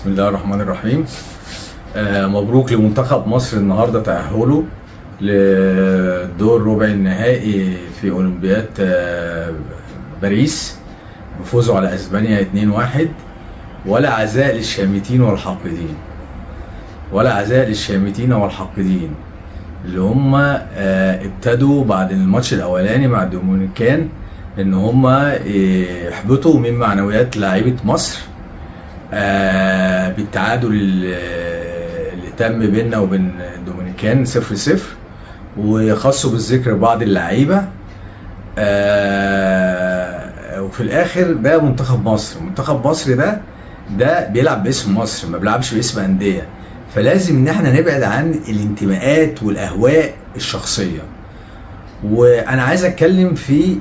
بسم الله الرحمن الرحيم. مبروك لمنتخب مصر النهارده تأهله لدور ربع النهائي في أولمبياد باريس بفوزه على اسبانيا 2-1. ولا عزاء للشامتين والحاقدين، ولا عزاء للشامتين والحاقدين اللي هم ابتدوا بعد الماتش الاولاني مع الدومينيكان ان هم يحبطوا من معنويات لاعيبه مصر بالتعادل اللي تم بيننا وبين الدومينيكان 0-0، وخصوا بالذكر بعض اللعيبه. وفي الاخر ده منتخب مصر، منتخب مصر ده بيلعب باسم مصر، ما بيلعبش باسم انديه، فلازم ان احنا نبعد عن الانتماءات والاهواء الشخصيه. وانا عايز اتكلم في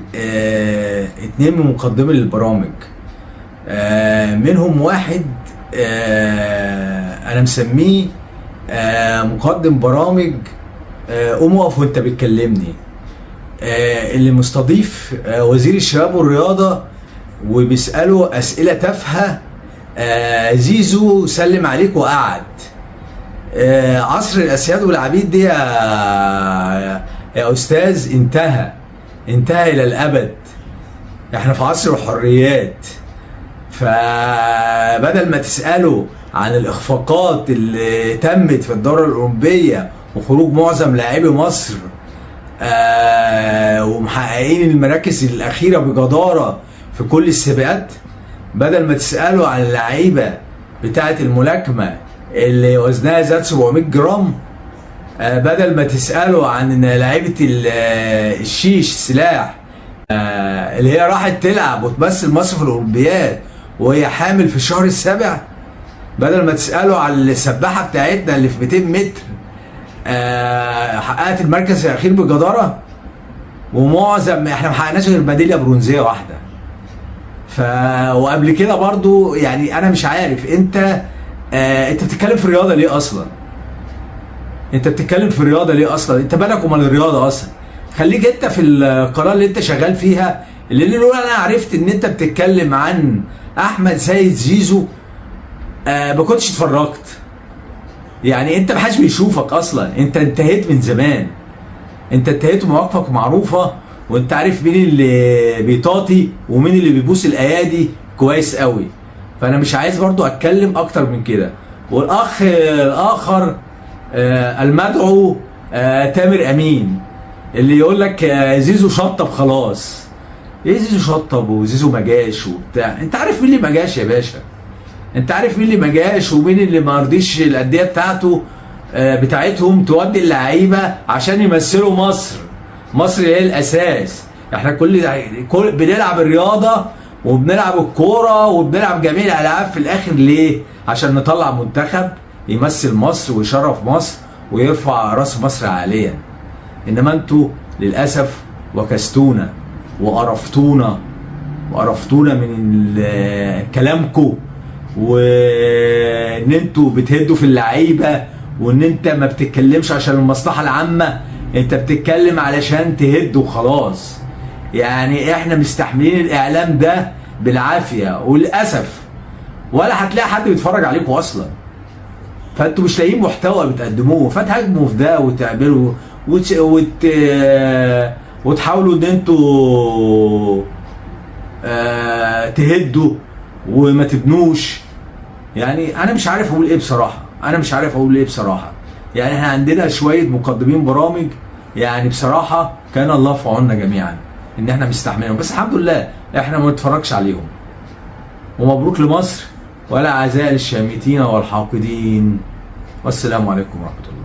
اتنين من مقدمي البرامج، منهم واحد انا مسميه مقدم برامج قوم اقف وانت بتكلمني، اللي مستضيف وزير الشباب والرياضه وبيساله اسئله تافهه. زيزو سلم عليك وقعد. عصر الاسياد والعبيد دي يا استاذ انتهى الى الابد. احنا في عصر الحريات، فبدل ما تساله عن الاخفاقات اللي تمت في الدوره الاولمبيه وخروج معظم لاعبي مصر ومحققين المراكز الاخيره بجداره في كل السباقات، بدل ما تساله عن اللعيبه بتاعه الملاكمه اللي وزنها زاد 700 جرام، بدل ما تساله عن لعيبه الشيش السلاح اللي هي راحت تلعب وتمثل مصر في الاولمبياد وهي حامل في الشهر السابع، بدل ما تساله عن السباحه بتاعتنا اللي في 200 متر حققت المركز الاخير بجداره، ومعظم احنا ما حققناش غير ميداليه برونزيه واحده. وقبل كده برضو يعني انا مش عارف انت بتتكلم في الرياضه ليه اصلا؟ انت بتتكلم في الرياضه ليه اصلا؟ انت بالك ومال الرياضه اصلا؟ خليك انت في القناه اللي انت شغال فيها، اللي لولا انا عرفت ان انت بتتكلم عن احمد سيد زيزو ما كنتش اتفرجت. يعني انت محدش بيشوفك اصلا، انت انتهيت من زمان، انت انتهيت ومواقفك معروفه، وانت عارف مين اللي بيطاطي ومين اللي بيبوس الايادي كويس قوي. فانا مش عايز برضو اتكلم اكتر من كده. والاخ الاخر المدعو تامر امين اللي يقول لك زيزو شطب خلاص. ايه زيزو شطب وزيزو ما جاش وبتاع؟ انت عارف مين اللي ما جاش يا باشا؟ انت عارف مين اللي ما جاش ومين اللي ما رضيش الانديه بتاعته بتاعتهم تودي اللعيبه عشان يمثلوا مصر. مصر هي الاساس. احنا كل بنلعب الرياضه وبنلعب الكوره وبنلعب جميع الالعاب في الاخر ليه؟ عشان نطلع منتخب يمثل مصر ويشرف مصر ويرفع راس مصر عاليا. انما انتوا للاسف وكستونا وقرفتونا من كلامكم، وان انتوا بتهدوا في اللعيبه، وان انت ما بتتكلمش عشان المصلحه العامه، انت بتتكلم علشان تهد وخلاص. يعني احنا مستحملين الاعلام ده بالعافيه وللاسف، ولا هتلاقي حد بيتفرج عليكم اصلا. فانتوا مش لاقيين محتوى بتقدموه، فتهاجموا في ده وتعملوا وتحاولوا ان انتوا تهدوا وما تبنوش. يعني انا مش عارف اقول ايه بصراحه. يعني احنا عندنا شويه مقدمين برامج، يعني بصراحه كان الله في عوننا جميعا ان احنا مستحملهم، بس الحمد لله احنا ما نتفرجش عليهم. ومبروك لمصر، ولا عزاء للشامتين والحاقدين، والسلام عليكم ورحمه الله.